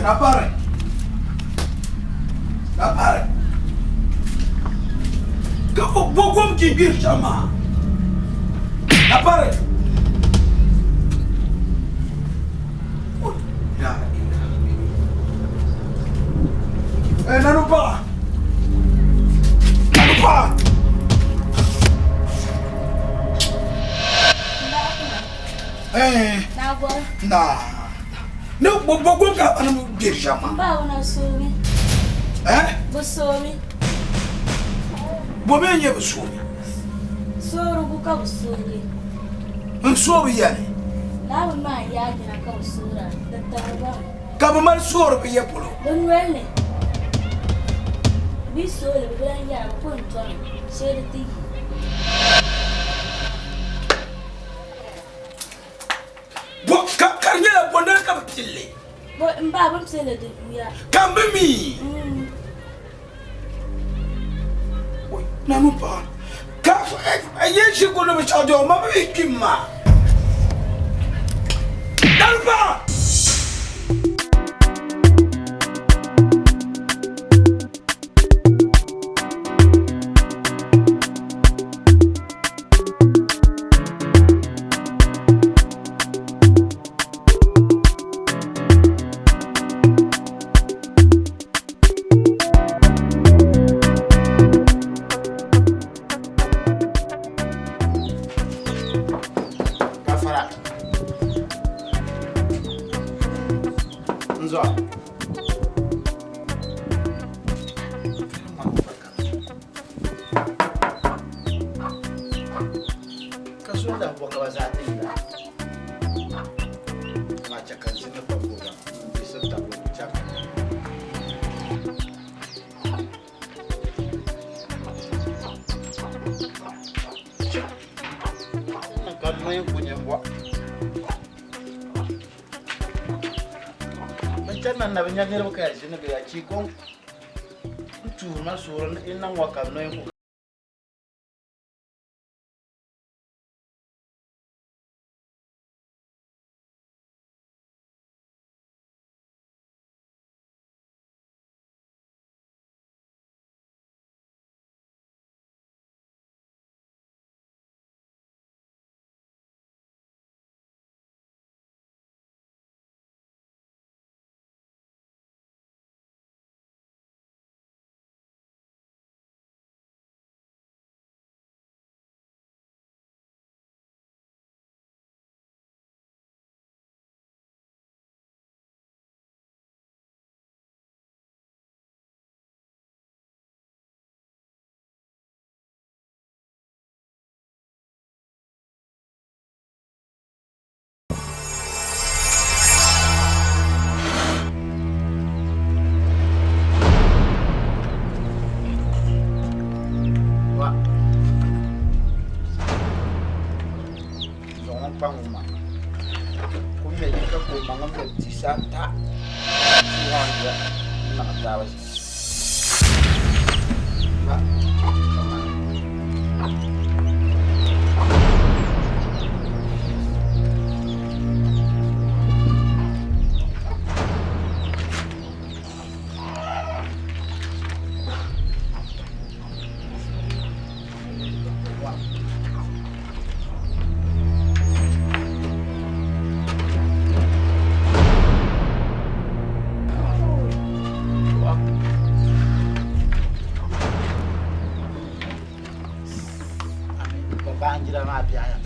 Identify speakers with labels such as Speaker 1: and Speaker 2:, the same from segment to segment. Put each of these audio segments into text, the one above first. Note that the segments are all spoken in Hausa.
Speaker 1: Appare. Beaucoup qui vivent jamais. Appare. N'allons pas. Nah. No, beaucoup qui ont vivre jamais.
Speaker 2: Ba ona somi. Bo somi.
Speaker 1: Bo menye bo somi.
Speaker 2: Soro buka bo somi.
Speaker 1: Somi yani.
Speaker 2: La ba ma ya gina ka bo sora. Da tarba.
Speaker 1: Ka bo mal soro be yepolo.
Speaker 2: Don wele. Bi sole be lan ya ko nton. Sere ti.
Speaker 1: Bo karnya bonda ka tille.
Speaker 2: Bo mba bam sele de buya.
Speaker 1: Kambe mi. N'allons pas. Car il y a chez qu'on me charge de ma victime. N'allons pas.
Speaker 3: Na benya ngere bakaje ne ya chiko ntuma sura ina waka no yin panguma kumbe yaka ko mangam tisata siwanga na tawa banjira ma biaya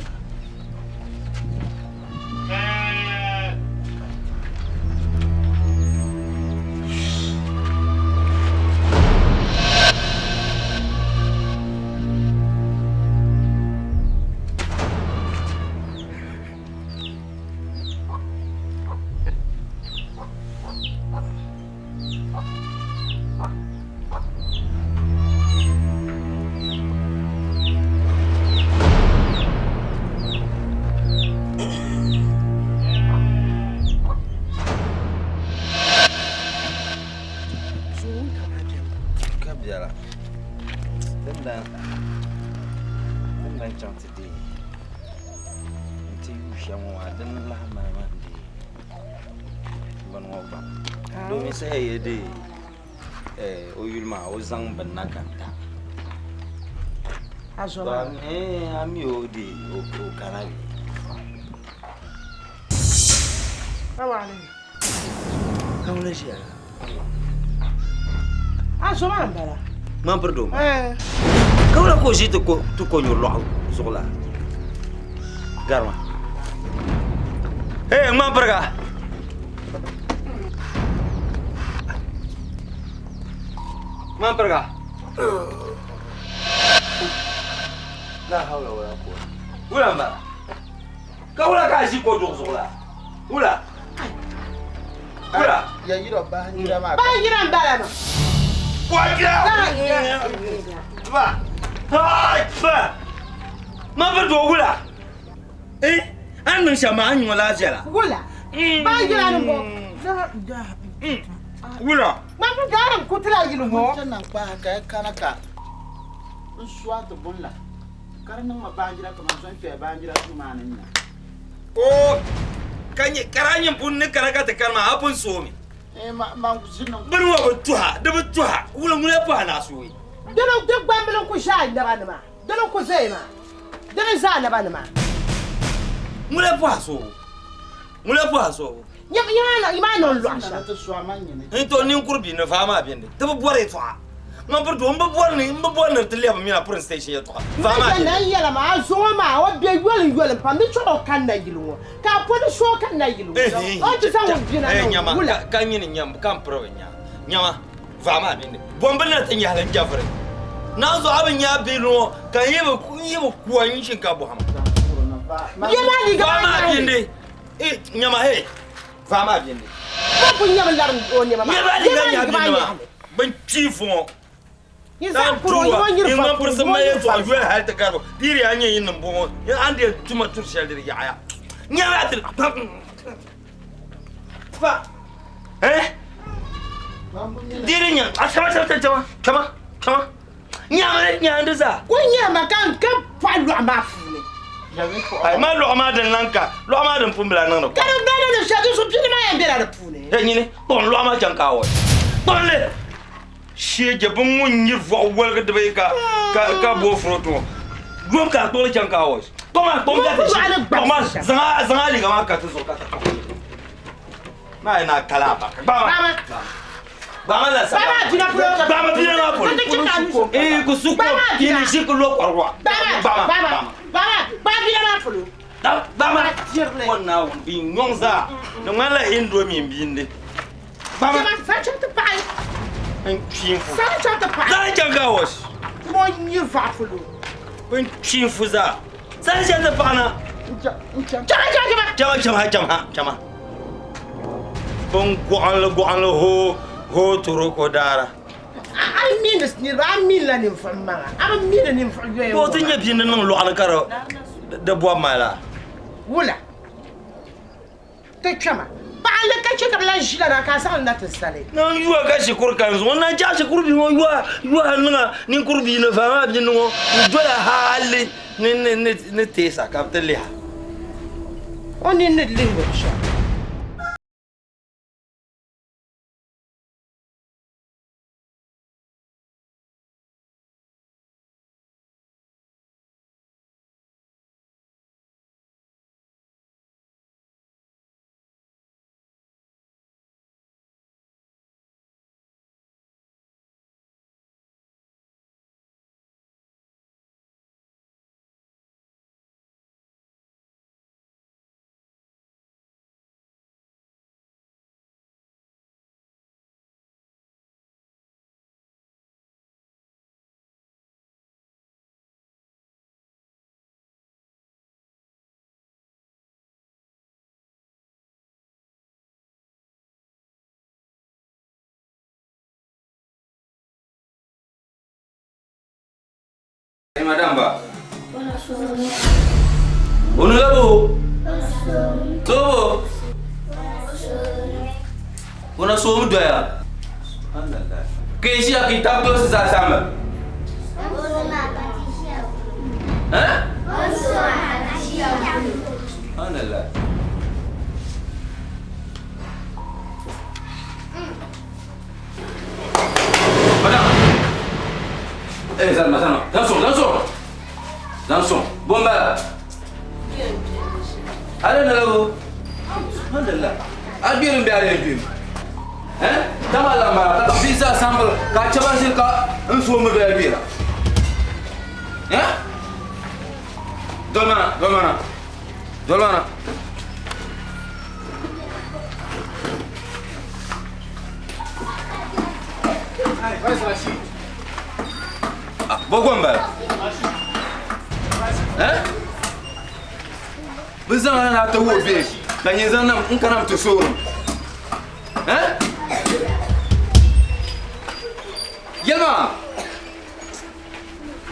Speaker 4: ban ngoba do mi se yede o yulma o zang ban nakanta
Speaker 5: Azoma
Speaker 4: ami o de o kanabi
Speaker 5: awale
Speaker 4: kawle shi
Speaker 5: Azoma mbala
Speaker 4: man pardon kawla ko jito ko tu ko nyolo zola garma man parga man parga la hawla wala quwwata wala ma kawla ka ji ko zola wala
Speaker 3: ya yiro ba ngira ma
Speaker 5: mbala no
Speaker 4: ba ma pardon wala an nan shama an yi wala jela
Speaker 5: wala ba ngira no
Speaker 4: wala
Speaker 5: ma fu garan kutla yilu mo
Speaker 3: nan pa ka kanaka un swat bonla karana ma banjira ko man son fe banjira ko manan na
Speaker 4: o kanye karanyin punne karaka ta kalma hapun somi
Speaker 3: ma kusinna
Speaker 4: bani wa tuha da tuha wala mun fa na soyi
Speaker 5: dano de gbambelo ko sha ndaba ma dano ko zema dano za ndaba ma
Speaker 4: mun fa so
Speaker 5: Imano luasha.
Speaker 3: ta swamanya ne
Speaker 4: into nin kurbi na fama binde ta bore to man bar do mbor ni tele ba mina prin station ya to fama
Speaker 5: na yela ma azoma o be yole pa mi chodo kan na yilu ka podi sho kan na yilu o ti sa won bina no
Speaker 4: nyama kan yin nyam kan pro nyama fama binde bomba na tan ya halan jafare na zo abin ya bino kan yeba kuwan shinkabu hama
Speaker 5: yema ni ga
Speaker 4: fama binde nyama fama binde
Speaker 5: ko bu nyama lar o nyama
Speaker 4: yeba ban chifo
Speaker 5: Isa puro yo nyir fa
Speaker 4: in person mai to ajuwa hal ta karo diri anye yin nan bomo an da tuma tur shal dir ya nyama dir fa diri nya kama nyama ndaza
Speaker 5: ko nyama kan fa lu amafu
Speaker 4: ai ma lo ma dan nanka lo ma dan pumbla nan ko
Speaker 5: kan bana no shadu so pini ma yambera da pune
Speaker 4: nyine bon lo ma jan kawo bon le shege bin mun yi fawwal da bai ka bo froto gom ka to jan kawo to ma ga ma zanga li ga ma ka to so ka ta na ina kala ba ba la sa ba ma dina na pol ku suko kini shi ku lo kwarwa
Speaker 5: ba dina na pol
Speaker 4: ba ma wannan bi nyonza no mala indomi binde ba ma
Speaker 5: sa chanta pai
Speaker 4: en chinfu
Speaker 5: sa chanta pai
Speaker 4: za janga was
Speaker 5: mo nyir fa fulu
Speaker 4: en chinfu za janga pana jama bon go'an ho toro ko dara
Speaker 5: I mean this ni ba min la ni famma am min ni fa yo
Speaker 4: ko tin ya bin nan lo an karo da bo mala
Speaker 5: wala te chama ba le ka che ka la jila na ka sa na te sale
Speaker 4: nan yuwa ga shi kurkan zo na ja shi kurbi mo yuwa nuna nin kurbi na fama bin no dola hali ne tesa kapteliha
Speaker 5: oni ne lingo sha
Speaker 4: madam ba onu labo to ona so mu doya ke shi kita to sa sama Zana. Danson. Bomba. Allez, là-haut. Alhamdulillah. Albion biare bim. Tamala mara, visa sample, ka chabasil ka unsumu biare bira. Dolmana.
Speaker 3: Ai, vai Rashid.
Speaker 4: Bogomba. Bizan na ta wobe. Kan yin zan nan in kana mutu soro. Yalma.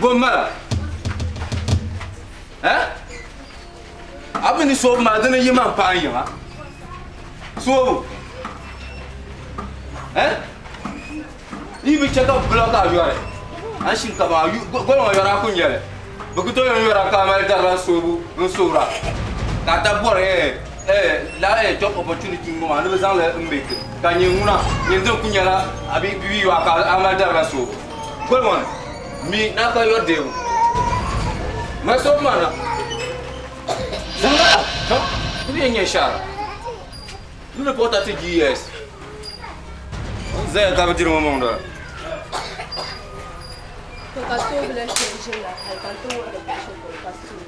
Speaker 4: Bomba. Abin ni so ma dana yima pa yin ha. So. Ni bi cheka bloka yore. An shin ka ba golon yora kun yele. Bukuto yora ka mal dara sobu nsura. Ka ta bore la job opportunity mo ma no zan le mbeke. Ka nyuna nyenzo kunyala abi bibi wa ka amal dara sobu. Golon mi na ka yor dewu. Ma so mana. Zanga. Tu yenye shara. Nu ne pota te GS. Zé tá me tirando uma mão da.
Speaker 2: Tô caçou bela cheia lá, aí cantou a deixa por caçou.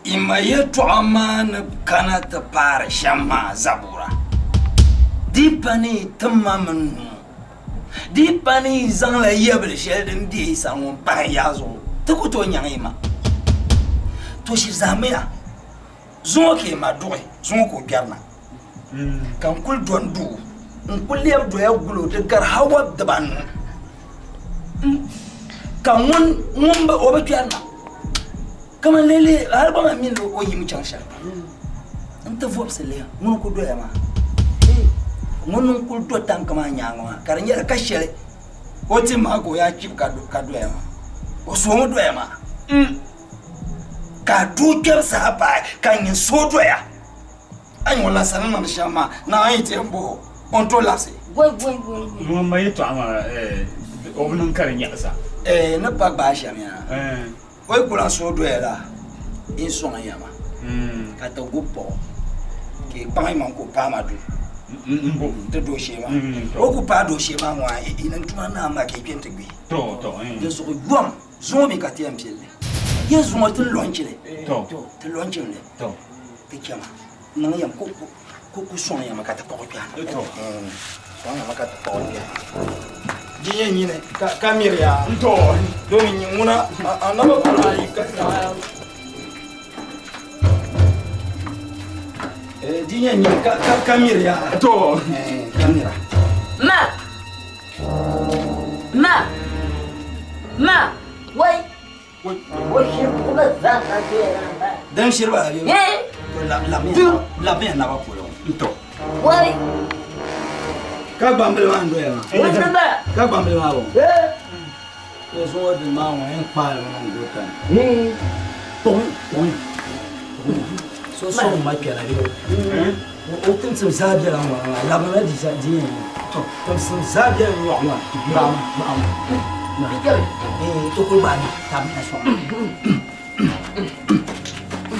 Speaker 1: Ima yetu amana kana ta para shama zabura. Dipani tamamun. Dipani zang la yebel sheldem di sangon pa yazo. Tukuto nyangima. To shi zamia. Zongo ke madure, zongo ko biarna. Kan kul dondu. Nkul yeb do ya gulo de gar hawa daban. Kan won ba oba biarna. Kama lele harba ma min lo oyi mu changsha anta vob sele mun ko doya ma mun ko do tan kama nyanga ma karanya ka shere oti ma ko ya chip ka doya ma o so mo doya ma ka du ker sa ba kan yin so doya an wala sanan na shama na ayi tembo on to lase
Speaker 2: Boy.
Speaker 6: Mo mai to ama obunun karanya sa.
Speaker 1: Na pa ba shamia Oi kula so do era in so yama kata gupo ke pai man ko pa madu to do shema o ku pa do shema wa ina tuma na ma ke pente gbe
Speaker 6: To
Speaker 1: de so guam zo mi ka tiam pele ye zo mo to lonchile to lonchile
Speaker 6: To
Speaker 1: te chama na yam ko so yama kata ko pya
Speaker 6: To
Speaker 1: so yama kata ko pya Dia ni kamera ya
Speaker 6: To
Speaker 1: do ni una anaba kuna ikata dia ni kamera ya
Speaker 6: To
Speaker 1: kamera
Speaker 2: Ma wai shi kuma za ka je ran
Speaker 1: dan shirba yo la bien na ba ko
Speaker 6: To
Speaker 2: wai
Speaker 1: ka bambele wa ndo ya
Speaker 2: wanda ba
Speaker 1: ka bambele wa bo yo so de ma wa en pa ma ndo tan ton so ma kera yo o tin some zabia la wa la ba di sa di to some zabia yo wa ba to ko ba ni ta na so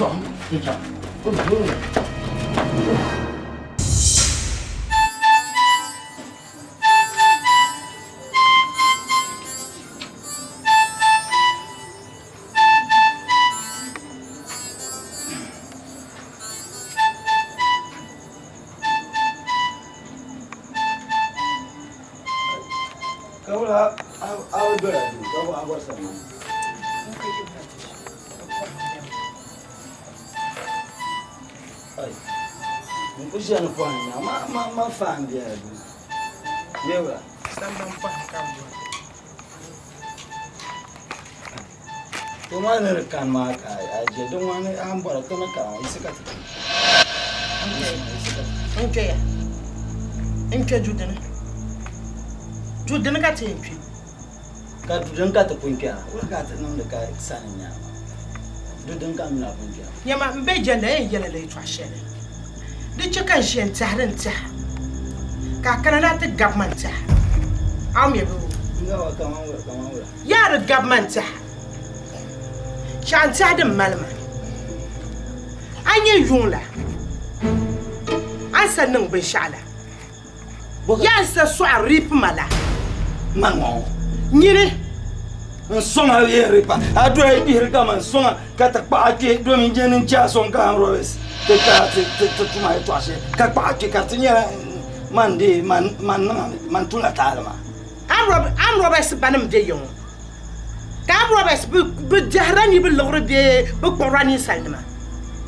Speaker 1: bon ni cha wasa. Ai. Mpuja no fone, ma fan dia. Mewa.
Speaker 5: Sambam pa kambo.
Speaker 1: Tumana rekan maka aja dong mana ambor tu nak kau isikat.
Speaker 5: Okay. Enke judene. Judene ka tempi.
Speaker 1: Ka judene ka te punkia. Ula ka te nang dekat sananya. Judene ka mina punkia.
Speaker 5: Nyama mbe jende yele le twashele. Di cheka shen tahran tah. Ka kana na te government tah. Am yebo.
Speaker 1: Ngawa kama.
Speaker 5: Ya the government tah. Chanta de malma. Anye yungla. Asa nang be shala. Ya sa so rip mala.
Speaker 1: Mango.
Speaker 5: Nyire.
Speaker 1: Nsonga yeripa. Ado ai hirka man songa kata paake do min jenin cha songa amroes. Te tuma eto ase. Ka paake katinya man tula talma.
Speaker 5: Am Robert banam de yong. Ka Robert bu jahrani bu logre be bu qorani salma.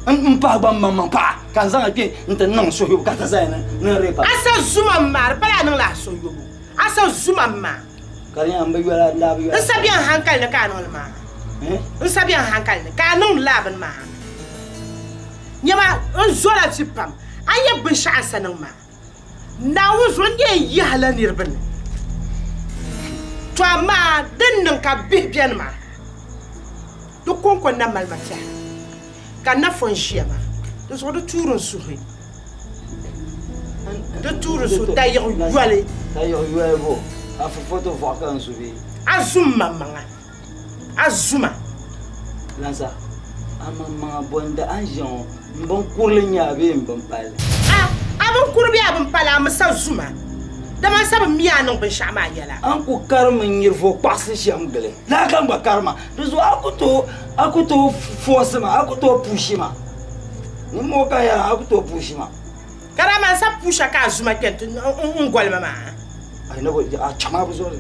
Speaker 1: Mpa ba mama pa kan zanga ke nte nang so yu kata zaina na repa.
Speaker 5: Asa zuma mar bala nang la so yu. Asa zuma ma.
Speaker 1: Kariya ambe yala la bi.
Speaker 5: Nsabian hankal na kanon ma. Nsabian hankal na kanon laban ma. Nyama nzola tipam. Aya bin sha'asa nang ma. Na wuzo ndi yahla nirban. Twa ma den nang ka bihbian ma. Du konkon na malmata. Ka na fonjiama. Du so do turun suhi. De turun su tayo yale.
Speaker 1: Tayo yuebo. Afu foto vacan subi.
Speaker 5: Azuma manga. Azuma.
Speaker 1: Lansa. Ama mga bonda anjon. Mbon kurle nyabe mbon pale.
Speaker 5: Abon kurbi abon pale am sa zuma. Dama sab miya non ben shama yala.
Speaker 1: Anku karma nyirfo pasi sham gele. La kan ba karma. Duzo akuto force ma, akuto push ma. Ni mo ka ya akuto push ma.
Speaker 5: Karama sa pusha ka zuma kent ngol mama.
Speaker 1: Ai no a chama buzo.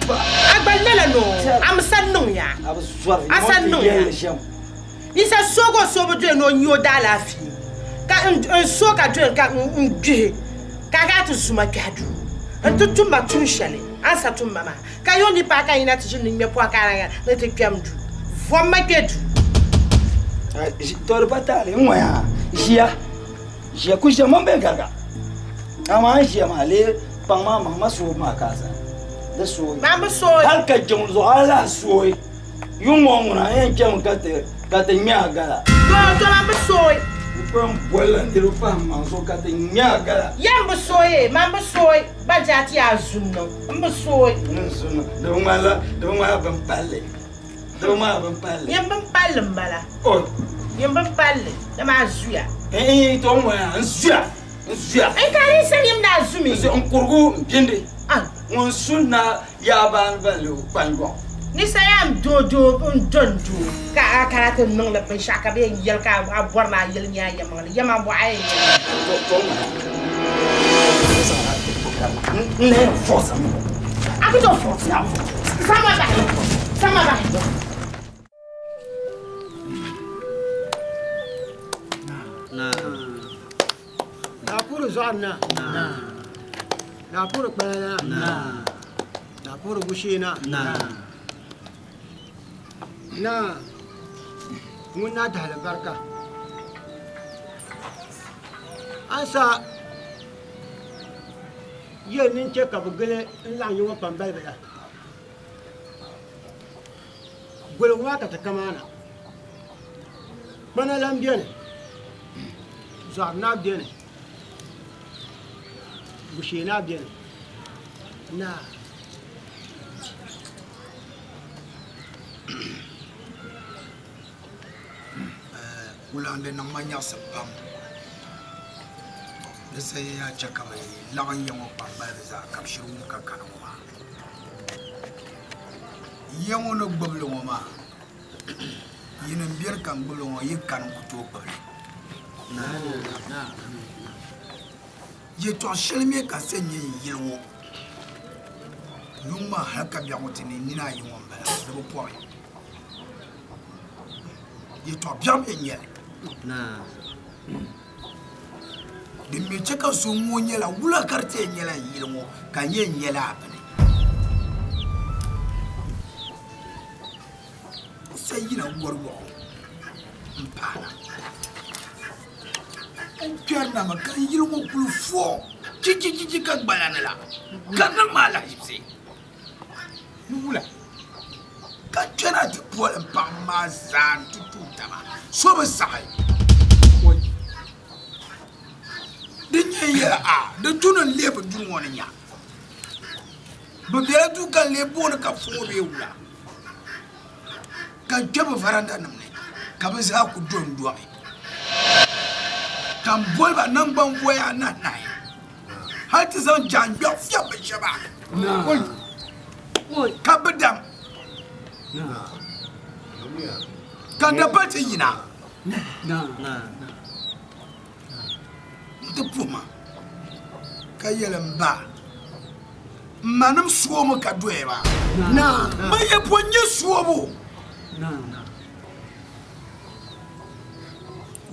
Speaker 5: Agballela no. Am san non ya.
Speaker 1: Abu swafi.
Speaker 5: Asan non ya. Isa sobo de no nyo dala fi. Ka un so ka de ka ngwe. Ka ga tu zuma kadu. Ntutu ma tun shale. Ansa tu mama. Ka yo ni pa ka ina ti jini me po akara na te kwamdu. Vom ma kedu.
Speaker 1: Tor batale moya. Jia ku jia mambe gaga. Ama jia male pangma mama so ma casa. Da so.
Speaker 5: Mama so.
Speaker 1: Hal ka jonzo ala so. Yumo ngona en kem kate nya gala.
Speaker 5: Do mama so.
Speaker 1: Pam bola ndiro fam manso kate nya gala.
Speaker 5: Yamba so mama so. Ba jati azunno. Mama so.
Speaker 1: Nsuno. Do mala ban palle. Yamba palle mbala. Oh.
Speaker 5: Yamba palle. Dama azuya.
Speaker 1: To mo nsuya.
Speaker 5: Ai kare salim na azumi.
Speaker 1: Se on kurgu binde.
Speaker 5: Ah.
Speaker 1: On sunna ya ban balu pango.
Speaker 5: Ni sayam dodo dondu ka karate non la pe shaka be yel ka aborna yel nya yama bo ay
Speaker 1: ne force
Speaker 5: aku do force sama ba
Speaker 7: na puro zana na puro bana na puro bushina na muna da albarka asa yin ce ka bugule in la yi wa pambal bada gulun waka ta kamana bana lambiya ne zarna biya ne bushe na biya ne na
Speaker 8: Ulande na manya sabam da sai ya ce kamar lawan yawan bamba da za ka shiru ka kana ma yawan na gbablo ma yinan biyar kan gbablo ma yi kan kuto gbablo ye to shelme ka sanye yilwo yumma haka biya mutune nina yin wambala de bo pore ye to biam enye
Speaker 2: na
Speaker 8: de me cheka so mo nyela wula karte nyela yilmo kan ye nyela abane se yina worwo mpana en pierna ma kan yilmo kulu fo ci ka balana la kan na mala jipsi wula kan tena ti pol pa ma zan tutu tama so ba sai ya da tunan leba dun wani ya ba bere du kan lebo na ka fo be wula kan jaba faranda nan ne ka ba za ku don duwa kan bolba nan ban boya nan nai har ta zan jangya fiya ba shaba na oi ka badam na kan da bata yina na de puma kayelemba manam suomo kadweba na maye ponye suomo na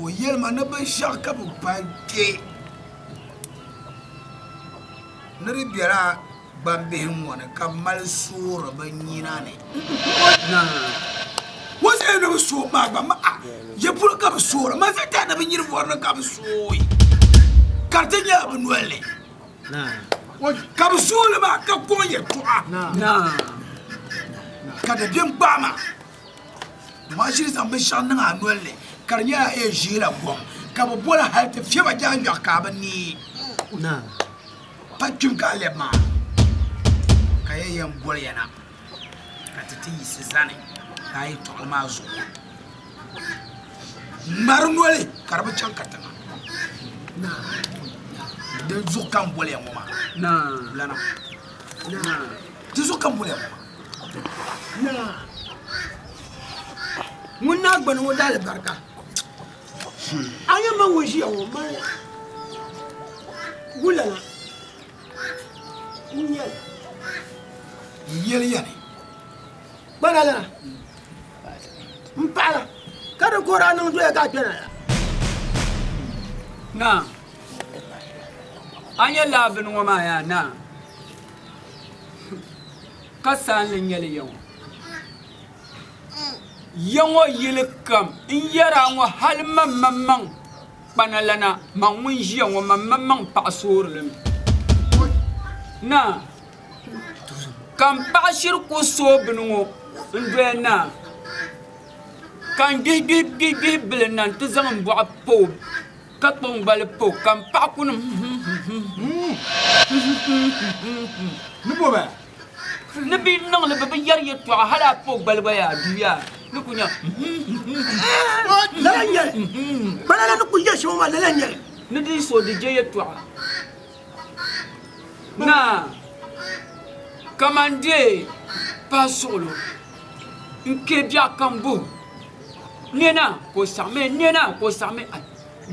Speaker 8: o yelma na ban shaka bu panke nari biara bambe hwona kamal sura banyina ne na wose no so magba ma ye pul ka sura ma se ta na banyir vorna ka suoi kartenya bunwele na ka sura ma ka konye toa na ka de bien bama ma shi zambe shan na anwele karnya e jira bom ka bo bola halte fieba janja ka ba ni na patum ka le ma ka yem bol yana ka titi sizane ka yi to ma zo marnwele karba chan katanga na de zo kan bol ya mama na lana na de zo kan bol ya mama na mun na gbanu wada barka anya ma woji ya wo ma gulala yel yani banala mpala kada kora nan doya ka tana
Speaker 9: na anya labin wa ma ya na kasan lin yel yawo yilkam in yara wa hal mamman banalana man mun jiya wa mamman pa sorlum na kan bashir ko sobnu ndena kan gi bilnan to zan bo po ka ton bal po kan pa kun
Speaker 8: nubo ba
Speaker 9: nabi nang le ba yar ye to hala po bal ba ya duya nukunya
Speaker 8: lalanya banana nukunya shi ma lalanya
Speaker 9: nidi so de je ye to na kamande pas solo nke bia kambu nena ko same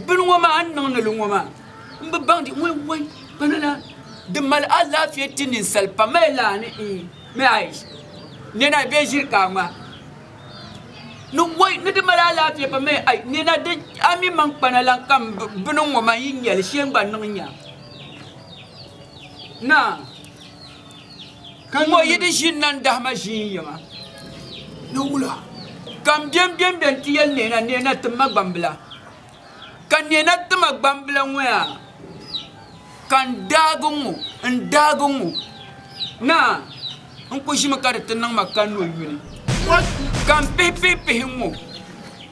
Speaker 9: binwa ma annan na lunwa ma mbang di wai banana de mal Allah fi tinin salpa mela ni me ai nena be jirka ma no wai ne de mal Allah fi pa me ai nena de ami man panala kam binwa ma yin yel shen ban nan nya na kan mo yidi shin nan da ma shin yama
Speaker 8: no wula
Speaker 9: kam bien tiyel nena tma gbambla kan nena tma gbambla wa kan dagungu na on ko shima kar tan makan no yuni kan pepe mo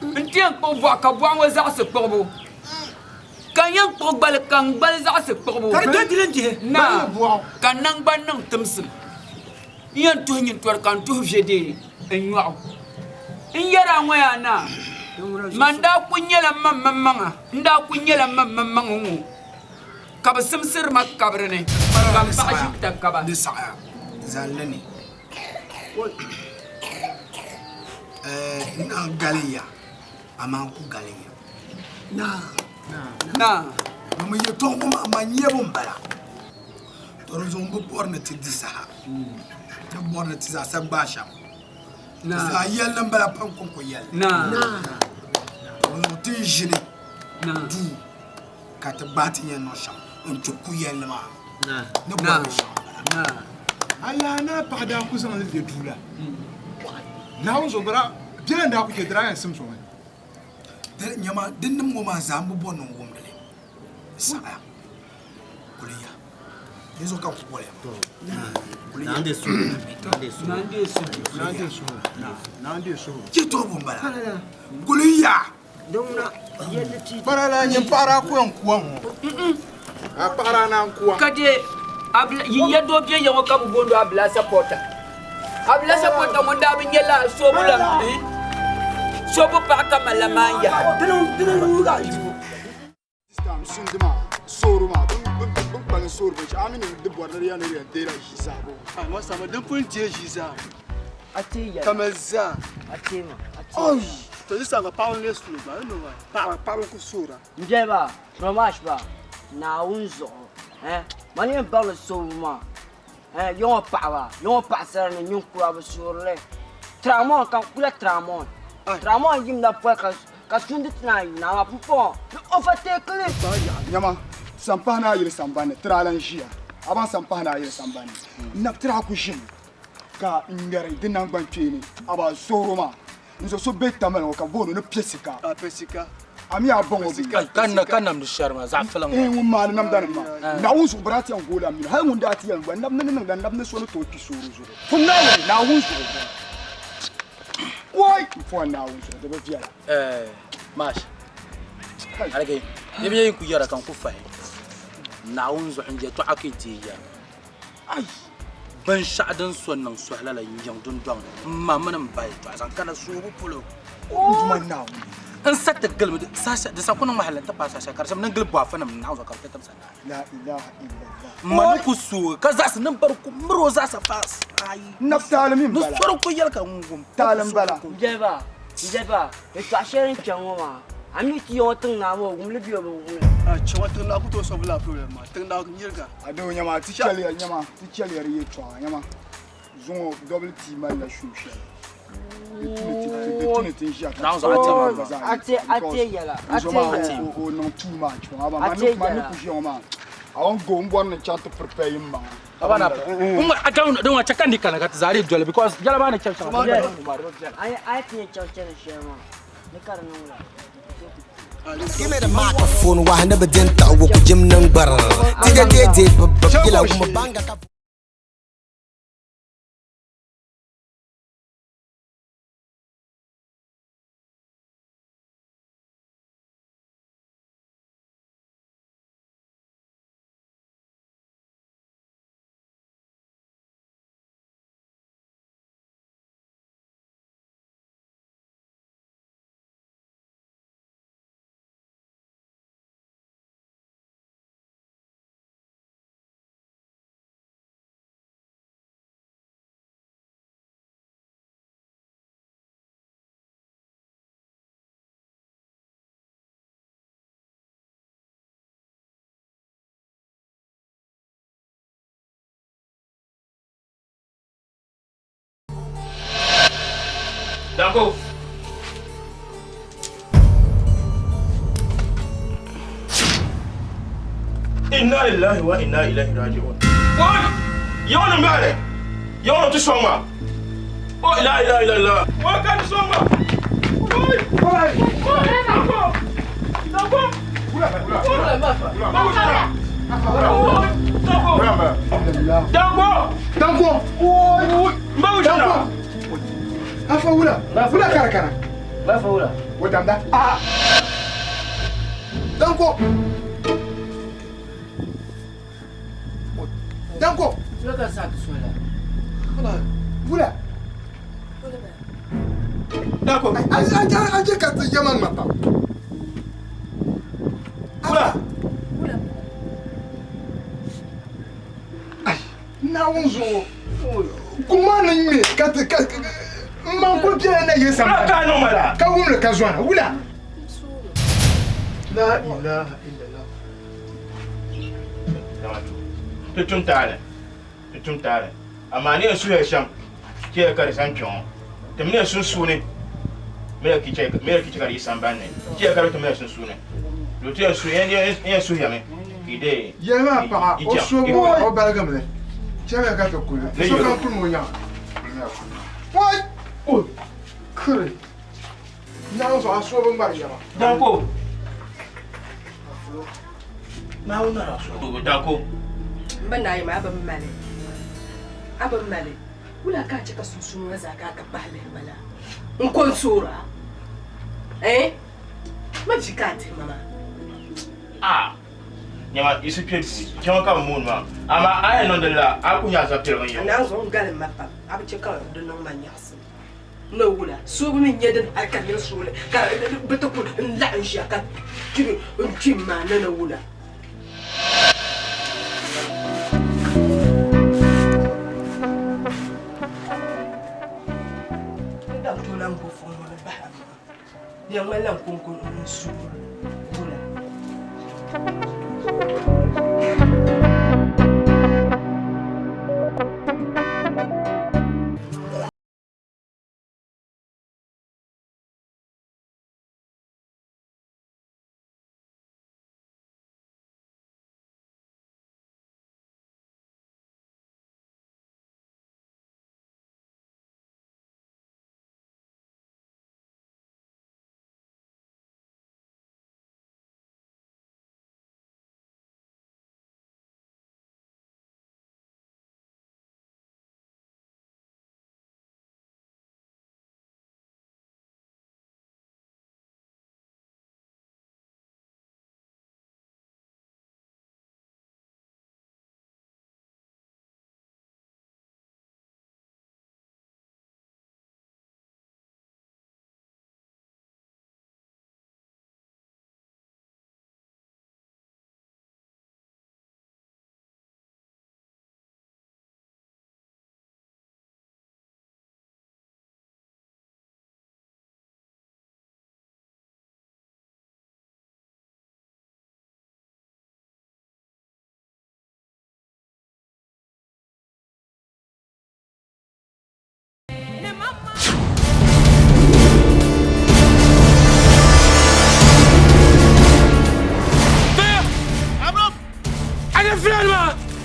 Speaker 9: ntian ko bwa ka bwa wa za se korbo kan yan ko bal za se korbo
Speaker 8: kar de dilenti
Speaker 9: na kan nang ban nang tumsim yan to nyin tor kan to jede en yaw in yara waya na manda kunyela mamma nda kunyela mamma ngu kaba simsir makabrene kam bashi takaba
Speaker 8: de sa zalani na galiya aman ku galiya na mo ye to ma manyebo mbala to zo mbo porna ti disa to borna ti za sa basha Za yel nan bala pan kon ko yel. On te jini. Du. Ka te bati yen no sham. On te ku yel ma. Ne bo sham.
Speaker 7: Aya na pa da ku san le dula. Na on zo bara bien da ku ke dra sim so.
Speaker 8: De nyama din mo ma za mbo bon no wom dele. Sala. Kuliya. Yeso ka ku bole.
Speaker 1: Nande su.
Speaker 8: Kito bombala. Kuliya.
Speaker 2: Dona yelti.
Speaker 7: Para nyem para ku en kuwa. A para na kuwa.
Speaker 9: Kade abla yiya do bien yango ka bondo abla supporta mon da bin yela so bula so bu pa ka malama ya
Speaker 8: Dinu ga ji.
Speaker 3: Sistem sunduma soruma bun ban sor ba amini de border ya ne ya dera hisabo amma sama dan fun je hisa
Speaker 2: Atiya.
Speaker 3: kamaza
Speaker 2: Atima.
Speaker 3: oi to isa ga power less flow ba no ba power ku sura
Speaker 2: Njeba, romash ba. Na unzo. Mani en parle souvent. Yon passer ne nyon kura ba surle. Tramon kan kula tramon. Tramon yim na pa ka sundit na yi na pupo. O fa te kle.
Speaker 3: nyama sampana yir sambane tralan jia aban sampana yir sambane na tra ku jin ka ngare dinan ban twini aba soroma nzo so betamal ka bono no pesika ami abongo bi
Speaker 10: kan nam sharma za filan
Speaker 3: ma nam dan ma na unsu brati an gola mi ha mun dati yan ban nam nan so no to ki suru zuru funna na unsu wai fo na unsu de be fiala
Speaker 10: mash alage yemi ku yara kan ku fai na unsu inje to akiti ya ai ban sha'adan sonnan su halala yin dun don mamanan bai to san kana su bu pulo
Speaker 3: man na
Speaker 10: an sakta galbi sasha da sakunan mahallan ta fasa shakar sam nan galbi fa nan na zo ka ta tamsa
Speaker 3: la ilaha illallah
Speaker 10: man ku su ka za su nan barku muro za su fas ai
Speaker 3: naftalamin bala
Speaker 10: farko yalka ngum
Speaker 3: talan bala
Speaker 2: Njeba. E to asherin chanwa. Ami ti yo tang na mo gumle biyo bo.
Speaker 3: chawa tang na ku to so bla problem ma tang na ku nyirga ado nyama ti chali ye twa nyama zongo double t mal la chouche
Speaker 10: Now so
Speaker 2: Ate yala.
Speaker 3: O non too much manu ku joma awon go mbon na chat prepare yimma
Speaker 10: abana account don wa chakan dikana ka zari dole because jala bana chacha
Speaker 2: Ai ti chacha shema. Ne karanu la.
Speaker 11: Give me the microphone, why never didn't walk Jim number. Did but banga.
Speaker 4: Danko. Inna lillahi wa inna ilaihi raji'un. What? Yawan mbale. Yawan tu soma. Oh la ilaha illallah. Wa kan soma. Oi. Danko. Danko. Oi. Mbau jana.
Speaker 3: Afa wula karakara
Speaker 2: Ba fa wula.
Speaker 3: wadanda Danko
Speaker 2: Loka sa tu sola.
Speaker 3: wula
Speaker 4: Danko.
Speaker 3: Aje ka ta jaman mata
Speaker 4: Wula.
Speaker 3: na unzo kuma nan me ka man ko je na yesa
Speaker 4: Ka no mala.
Speaker 3: ka wumle ka zwana wula la ilaha illallah
Speaker 4: Tutum tare. Amani su ya sham. Ke kar san pion.
Speaker 12: Temne sunsuune. Me ki kari sambane. Ki kari to me sunsuune. Lo ti su en su yame. Ide.
Speaker 7: Yema pa o so mo o balgamle. Cheme ka to kulu. So ka tu mo nya. Wai. O. Kure. Na so aso bo mba yama.
Speaker 12: Danko. Ma una raso. Danko.
Speaker 5: Mbana yi ma abin male. Abin male. Wula ka cika susun waza ka bale mala. Nkon sura. Ma jikate mama.
Speaker 12: Ah. Nyama isi pie jama ka mun ma. Ama ay non de la akunya za tere ngi.
Speaker 5: Na zo ngal ma pa. Abi cika do non ma nyas. No wula. So bi min yedin alkan ne sule. Ka bata ku la an shi aka. Kiri ma na wula. Yang malam kungkung unsur gula.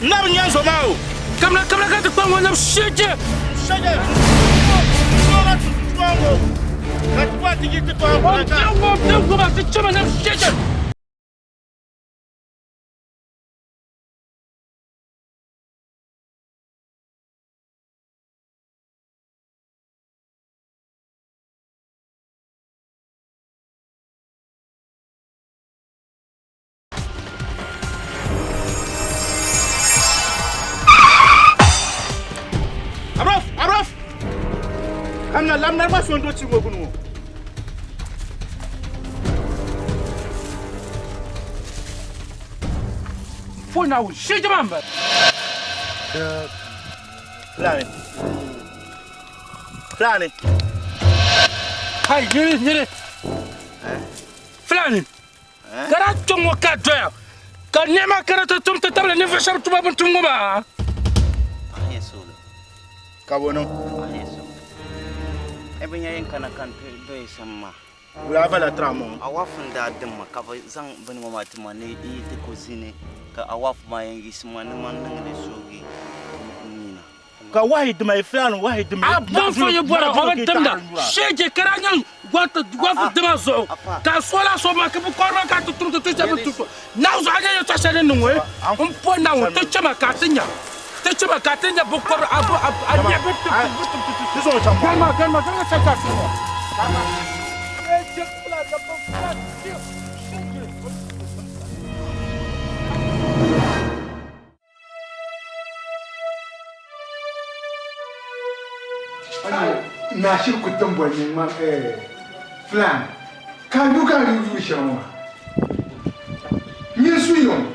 Speaker 12: Nab nyan so mao.
Speaker 10: Kamla ka te kwa mwana mshije.
Speaker 12: Shije. Sora twango. Katwa tigite kwa mwana.
Speaker 10: Ngo ba te chama na mshije.
Speaker 12: Kamna lamnar ma sondo ci mo gunu.
Speaker 10: Fona wu shije mamba.
Speaker 12: Flani.
Speaker 10: Hai, nire. Flani. Kara chongo ka doya. Ka nema kara ta tumta tabla ne fashar tuba buntungo ba.
Speaker 12: Kabono.
Speaker 13: Ebenya yin kana kan do sama.
Speaker 12: Wala bala tramo.
Speaker 13: Awafun da dimma ka zan bani mamati ma ne yi ta kozine ka awaf ma yin gisma ne man nan da sogi.
Speaker 12: Ka wahid mai flan wahid mai.
Speaker 10: Abban fo ye bora o tamda. Sheje karanyan gwata dima zo. Ka sola so ma ka bu korba ka tutum to chama tutu. Na zo anya yo tasha ne nwe. Po na wo to chama ka tinya. Tchuma katenya bukor abu anya bitu tizo chamba kalma kanga chaka kalma chekula da bukor
Speaker 7: na shi kutan bonyin ma flan kan duka rivu shawa yin suyon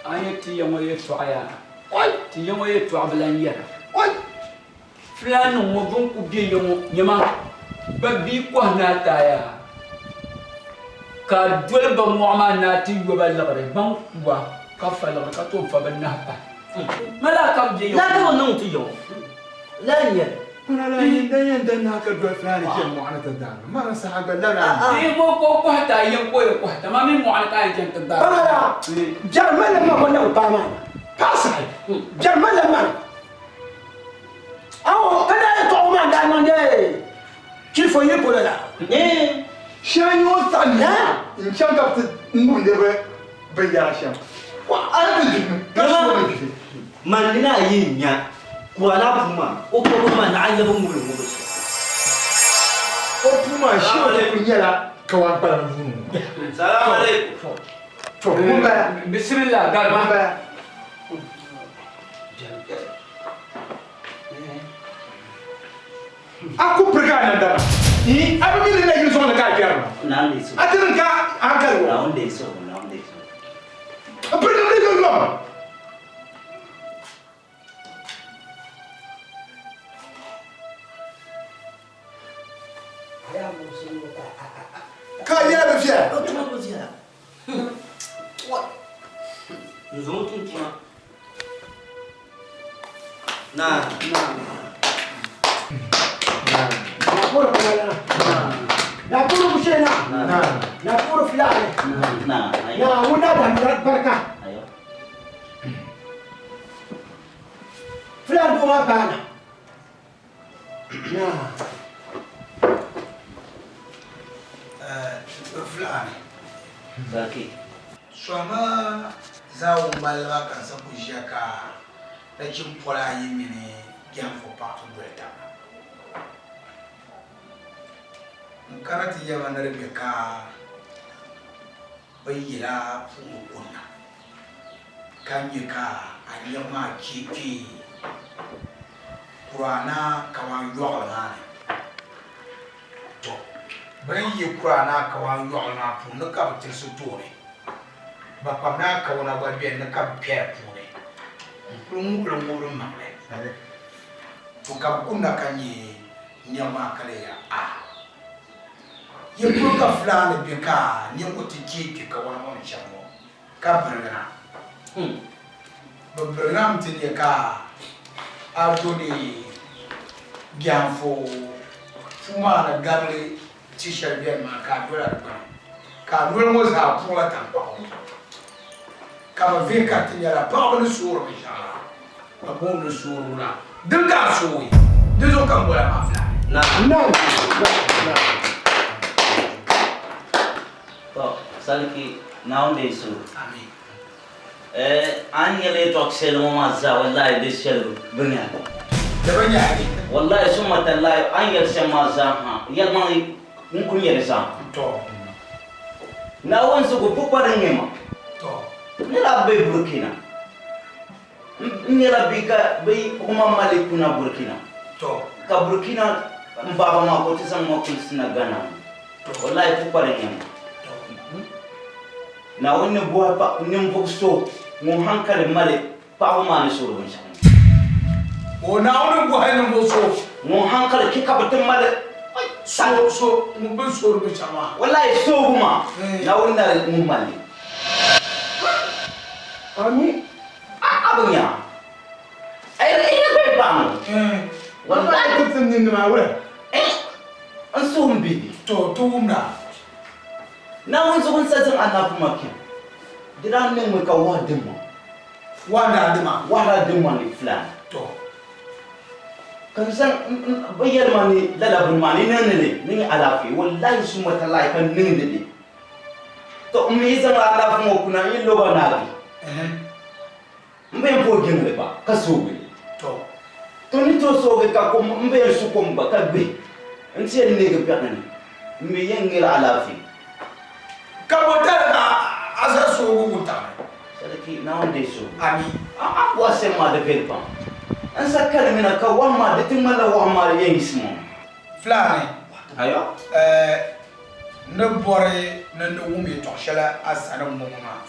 Speaker 9: Ayati yang itu ayah. Ti yang itu abelannya. Flan ngobong kubi yang nyama. Babi kuah nata ya. Kadul bamuama nati gua balagre bang kuah kafal katu fa benapa. Malakam je.
Speaker 2: La tu nung tu yo. La nya.
Speaker 7: kuna la yin na ka do fulani ke mu ana tadana ma sa haga la
Speaker 9: ni mo ko hata yin ko ko hata ma min mu ana ka yin tadana
Speaker 8: bana jarmala ma ko na ba ma pasa jarmala ma awo kana ya to ma da non de qu'il faut y pour là
Speaker 7: shanyo tan in shan ka mun de be ya shan wa ala
Speaker 13: man dina yin nya kuala puma o ko ma na anya bu mu
Speaker 7: o puma shi o le kunyala kawan para mu
Speaker 13: salam alaikum
Speaker 7: to mun ba
Speaker 9: bismillah garba
Speaker 7: ba aku pergi anda apa bila lagi soal nak kaya
Speaker 13: nanti so
Speaker 7: ada nak angkat
Speaker 13: nanti so
Speaker 7: apa lagi lo kaya berfiak
Speaker 13: nous avons tout ça nah
Speaker 8: puro kana na puro bushena na puro filane na una da mirat barka
Speaker 13: ayo
Speaker 8: filan do ma bana na
Speaker 1: fulani
Speaker 13: zaki
Speaker 1: swama zawo malwa kan sa ku jaka da kin pola yi mini gyan fo pa to beta karati yaba na rebeka bayira fungu kunna kanyika anyama kipi kurana kawan yola to bayi kurana kawan yola funnu ka bitir su tore ba pamna kawana ba biyan na ka pier pune kulungulungulun mamle to ka kunna kanyi nyama kale ya ye proka fulani bika ni ngoti kiki ka wana mon chamo ka brana brana mtini ka adoni gianfo fuma na gamle t-shirt bien ma ka dola ka dola mo za pula tampa ka ba vika tinya la pa no suru inshallah ba bon no suru la dinga soyi dizo kan bola ma fulani
Speaker 13: na salki naunde su
Speaker 1: amin
Speaker 13: an yele to selo ma za wallahi de selo bunya
Speaker 1: da banya ne
Speaker 13: wallahi summa tallahi an yel sama za ha yel ma mun kun yele sa
Speaker 1: to
Speaker 13: na won su ko popare ngema
Speaker 1: to
Speaker 13: ni la be burkina ni la bika be kuma malikuna burkina
Speaker 1: to
Speaker 13: ka burkina mbaba ma ko tisan ma kun sina gana wallahi popare ngema na wani buwa pa nin bukso mu hankali male pa ma ni so don sha
Speaker 1: o na wani buwa nin bukso
Speaker 13: mu hankali kika batun male
Speaker 1: so mu bin so rubu chama
Speaker 13: wallahi so guma na wani na mu male
Speaker 8: ami
Speaker 13: abunya ai ina bai ba mu wallahi
Speaker 7: kutun nin ma wura
Speaker 13: an so mu bibi
Speaker 1: to umna
Speaker 13: na wani so kun satin annabi makin diran ne mu ka wadin mu wada dima ni flan
Speaker 1: to
Speaker 13: kan san bayar mani lalabun mani nan ne ni alafi wallahi su mata lai kan nin ne to me zama alafi mo kuna yin loba na bi mbe po gin ba ka so bi to ni to so ga ko mbe su ko ba ka bi nti ne ga bi nan me yin ngira alafi
Speaker 1: ka botar ka asa so guguta
Speaker 13: sarki na wanda so
Speaker 1: ami
Speaker 13: wa sai ma da belpa an sakar mina ka wa ma da tin mala wa ma yin ismo
Speaker 1: flane
Speaker 13: ayo
Speaker 1: ne bore ne no wumi to shala asana mo ma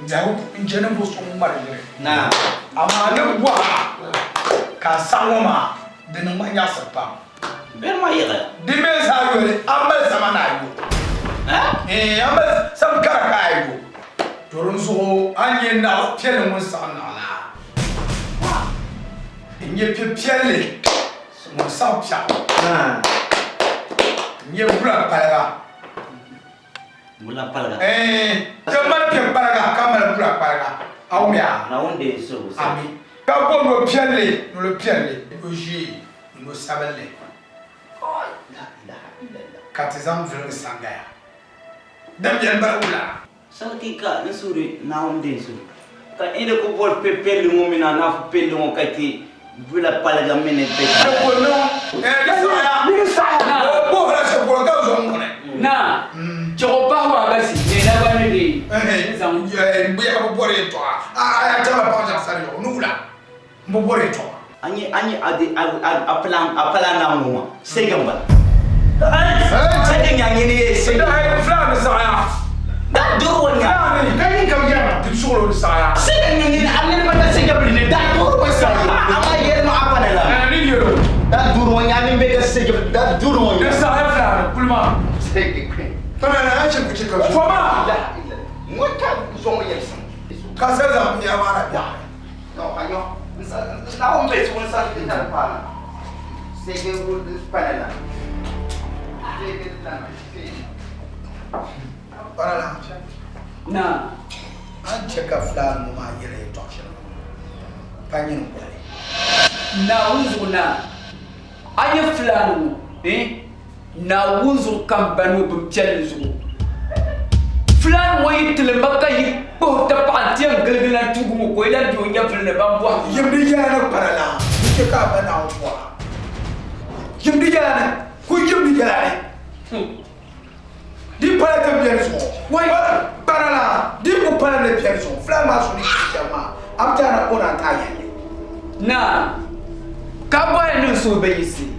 Speaker 1: jaru injene bo so mo mare
Speaker 13: na
Speaker 1: ama ne bwa ka sango ma de no ma nya sapa
Speaker 13: ben ma yega
Speaker 1: de me sa yo amba sama na yo amba sam kara ka yo torun so anye na piele mo sa na la inye piele
Speaker 8: Mon sang pia. Nye bula palaga.
Speaker 13: Bula palaga.
Speaker 8: Jamal pia palaga kamala bula palaga. Awumia.
Speaker 13: Na onde so.
Speaker 8: Ami. Ka bon no piale, no le piale. Oji, no sabelle. Oh, la. Katizam vele sangaya. Dam yen ba ula.
Speaker 13: Salkika nasuri na onde so. Ka inde ko bol pepeli mo mina na peli mo kati bula palaga mene pe.
Speaker 8: Ko no. Ni saya. Bo la se ko ga zo mo ne.
Speaker 9: Na. Choba wa basi ne na ba ne di.
Speaker 8: Zam mbuya ko bore to. Ya tama pa ja sari yo nula. Mbo bore to.
Speaker 13: Ani adi apalan na mo. Segamba. Sai nyanyi ni se.
Speaker 8: Ai flan saya.
Speaker 13: Da duro nya.
Speaker 8: Kani kam ya. Di solo saya.
Speaker 13: Sai nyanyi ni amne mata segabli ne da duro saya. Ama yer ma apa la.
Speaker 8: Ni yo.
Speaker 13: Da duro nya ni be segabli da duro nya.
Speaker 8: Saya flan kulma. Tana na acha kucheka. Foma.
Speaker 13: Mwaka zomo yesa.
Speaker 8: Kasaza ya mara ya.
Speaker 13: No, ayo. Na ombe tu nsa kita pana. Sege ul panela. Sege tana.
Speaker 8: Panela.
Speaker 9: Na.
Speaker 8: An cheka flan mu ma yere to shi. Panyin kwale.
Speaker 9: Na unzuna. Aye fulanu, na unzu kambanu bumchel zu. Fulan moyi tilmaka yi ko ta pantiyan galgala tugu mo ko ila dunya fulne bambo.
Speaker 8: Yimdi yana parala. Ke ka bana wa. Yimdi yana. Ku yimdi yana. Di para te bien so. Wai parala. Di ko para le bien so. Fulan ma so ni chama. Am tana ona ta yele.
Speaker 9: Na. Kaba enu so be yisi.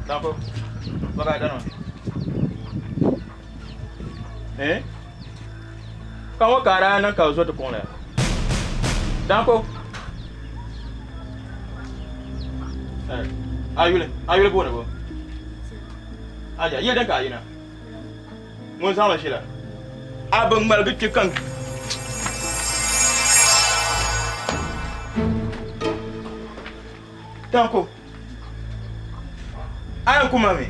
Speaker 12: Danko, bagai danon. Kamu kara nan kau zo to kon la. Danko. Ayule bo ne bo. Aja, ye dan ka yina. Mun sama shi la. Abin malgi kan. Danko. Ayan kuma me?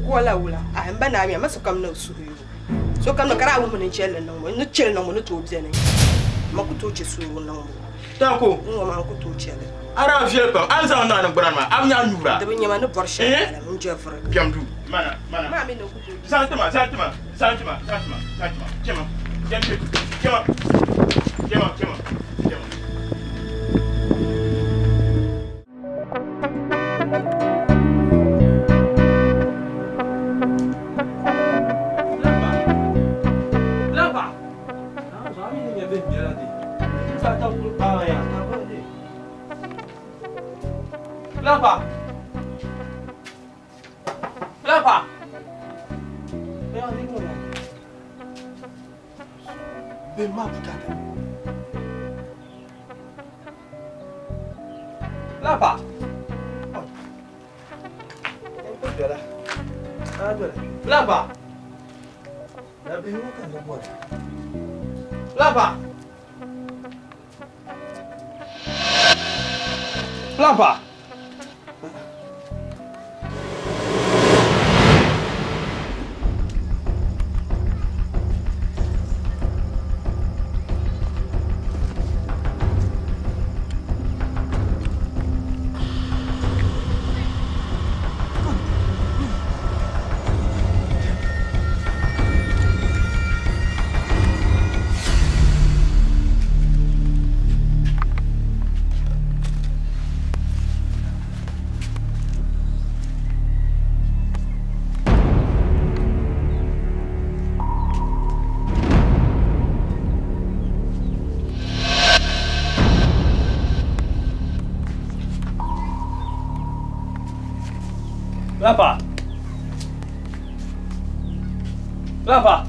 Speaker 5: Wala wala. Ayan ba na mi amma so kam na suyu. So kam na kara wo mun chelle nan mo. No chelle nan mo no to biane. Ma ku to che suyu nan mo.
Speaker 12: Danko.
Speaker 5: Ngo ma ku to chelle.
Speaker 12: Ara fiel pa. An sa na nan ma. Am nya nyura.
Speaker 5: Da bin yama no borshe. Mun je fara.
Speaker 12: Piamdu. Mana.
Speaker 5: Ma mi no ku to.
Speaker 12: Santima. Kema.
Speaker 7: ma bukata.
Speaker 14: Lapa. Lapa. Lapa. Lapa. Lapa. Lapa.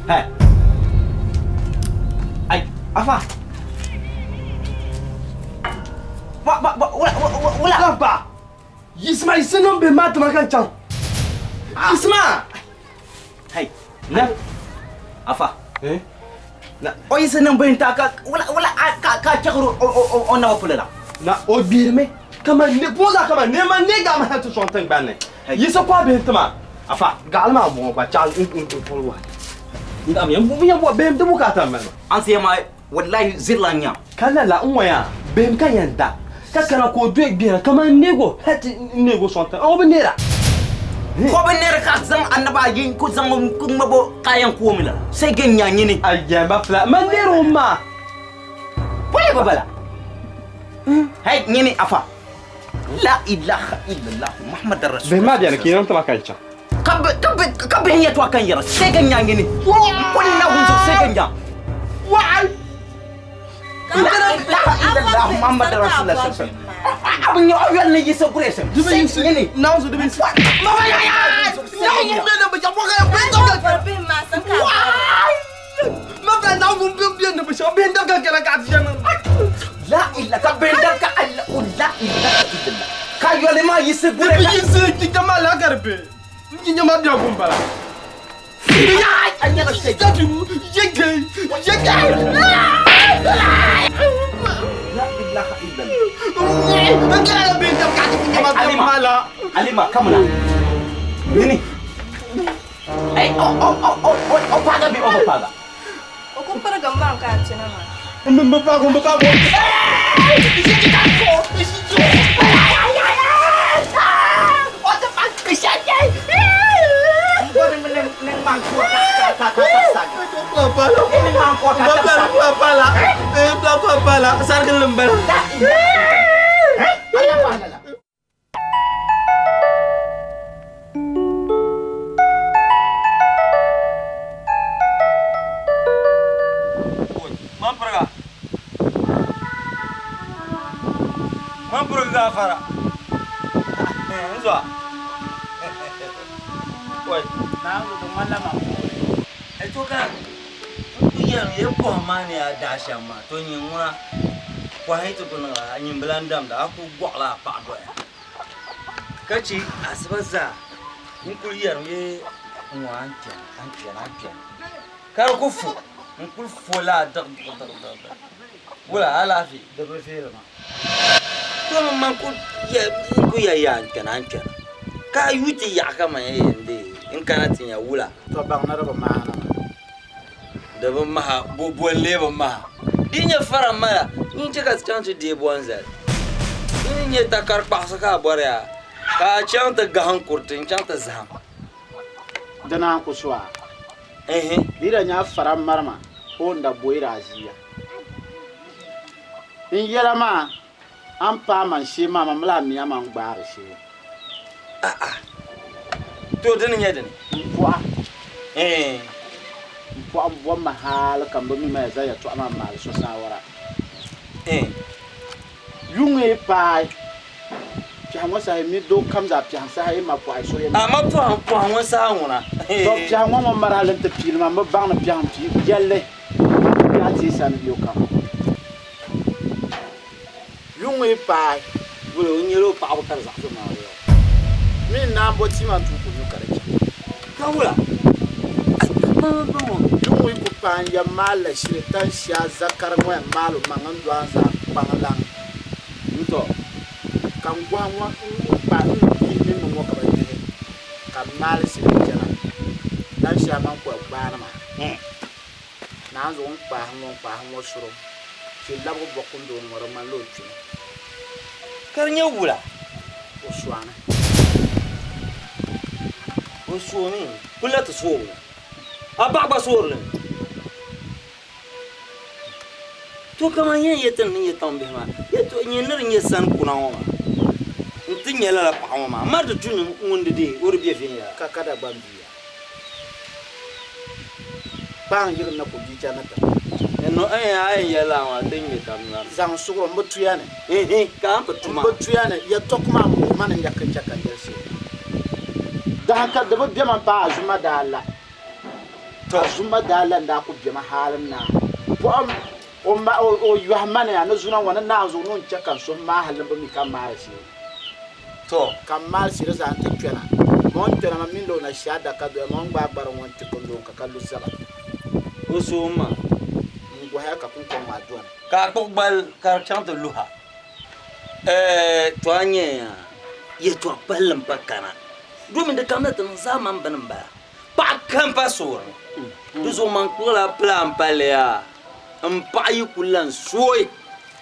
Speaker 13: Hei. Ay, apa? Wala
Speaker 14: Lapa. Yisma isenum be mat makan cang. Yisma.
Speaker 13: Hei, na. Apa? Na, o isenum be ka wala ka chakru on na wapula.
Speaker 14: Na o birme. Kama ne poza kama ne man ne ga ma hatu sontan banne. Yisa kwa be tama.
Speaker 13: Apa?
Speaker 14: Galma bo kwa chang polwa. Ndam yam bunya bo bem de bukata man.
Speaker 13: Ansi ma wallahi zillanya.
Speaker 14: Kala la unwaya bem kan yanda. Kakana ko dwe biya kama nego hati nego sontan. O benera.
Speaker 13: Ko benera ka zan annaba yin ko zan kun mabo kayan komila. Sai ganya nyini.
Speaker 14: Aljamba fla mandero ma.
Speaker 13: Wala babala. Hey nyini afa. La ilaha illallah Muhammadar Rasul.
Speaker 14: Be ma biya kinan tama kancha.
Speaker 13: Kabe hiya to akan yara sai ganya nyini. Kunna hunzo sai ganya.
Speaker 14: Wa'al.
Speaker 13: La ilaha illallah Muhammadar Rasul. Abin yo ayan ne yisa kuresa.
Speaker 14: Dubi yini. Nauzu dubi.
Speaker 13: Mama ya.
Speaker 14: Ya mu be da ba ya boga be da ka.
Speaker 5: Ma san ka.
Speaker 14: Ma ba na mu be da ba sha be da ka kala ka jana.
Speaker 13: La ilaha ka be da ka Allah la ilaha illallah. Ka yo le ma yisa kuresa.
Speaker 14: Dubi yisi ki kama la garbe. Nyinya ma biya kumbala.
Speaker 13: Ya anya la sai.
Speaker 14: Dadu yege.
Speaker 13: La ilaha illallah.
Speaker 14: Kala be da ka nyinya ma biya kumbala.
Speaker 13: Alima kamula. Nini? Eh, oh, paga bi oh paga.
Speaker 5: O kun para gambar ka cina ma.
Speaker 14: Mbapa ko. la sargal lembal.
Speaker 4: Mamproga fara. Nzwa. Woi,
Speaker 10: na ko malama.
Speaker 1: Eto ka kuyan ye ko mani ada shama to nyingwa. Kwa hito kuna nyimbalandam da aku gwala pa doya. Kachi asbaza. Nkuliyan ye nwanja, anja. Kar ku fu. Nkul fola dag. Wala alafi da befere ma. Kuma man ku ya anja. Ka yuti ya kama yende in kana tinya wula
Speaker 10: to bang na ba ma na
Speaker 1: da ban ma bolle ban ma dinya fara mala in ce ka tsanci de bonza in ne ta karba saka barya ka chanta gahan kurtin chanta zam
Speaker 10: dana ku suwa dira nya fara marma ko nda boira aziya in yara ma an pa man shi ma mamla miya man gbar shi
Speaker 1: to dinin yadda ne
Speaker 10: mpuwa mbuwa mahal kambo mi meza ya tu ama mal so sawara yunge pai pianwa sa mi do kamza piansa ha ma po so ye
Speaker 1: ma po hanwa sa ngona
Speaker 10: to pianwa mo maralen te pilma mo bang na pian pi gelle ya ti san yo kam yunge pai
Speaker 1: bulo nyelo pa ba kar za so ma yo
Speaker 10: min na bo ti man tu ko kare
Speaker 1: ka wula
Speaker 10: yungu ku pan ya mala shiritan sha zakar mo malu mangan duanza pangalang nto kan gwanwa pa ni mo ka ba de kan mal shiritan dan sha man ko bana ma na zo pa mo suro ci labo bokun do mo man lo ci
Speaker 1: kar nya wula
Speaker 10: o suana
Speaker 1: o suoni kula to suo ababa suorle to kama yen yetan ni yetan be ma yeto nyenir nyesan kuna ma ntinya la pa ma ma to tunu ngunde de wor bi fe ya
Speaker 10: ka kada bambiya bang yir na ko bicha na ta
Speaker 1: no ay ya la ma tin mi tam na
Speaker 10: zang sugo mbutuyane
Speaker 1: ka mbutuma
Speaker 10: mbutuyane ya tokma mo man yakka chaka yerse da haka da ba man pa azuma da Allah to azuma da Allah da ku jama halin na ko am o yuhamana ya na zuna wannan na zo nun chaka so ma halin ba mi kan ma shi to kan ma shi da zan ta kena mon tena min do na shada ka do mon ba bar won ti ko do ka kallu saba
Speaker 1: o so ma
Speaker 10: ngo ha ka kun ko ma do
Speaker 1: ka ko bal ka chanta luha to anya ye to ballan bakana domin da kamar ta zaman banin ba ba kan fasor to zo man kula plan palea am payi kulan soy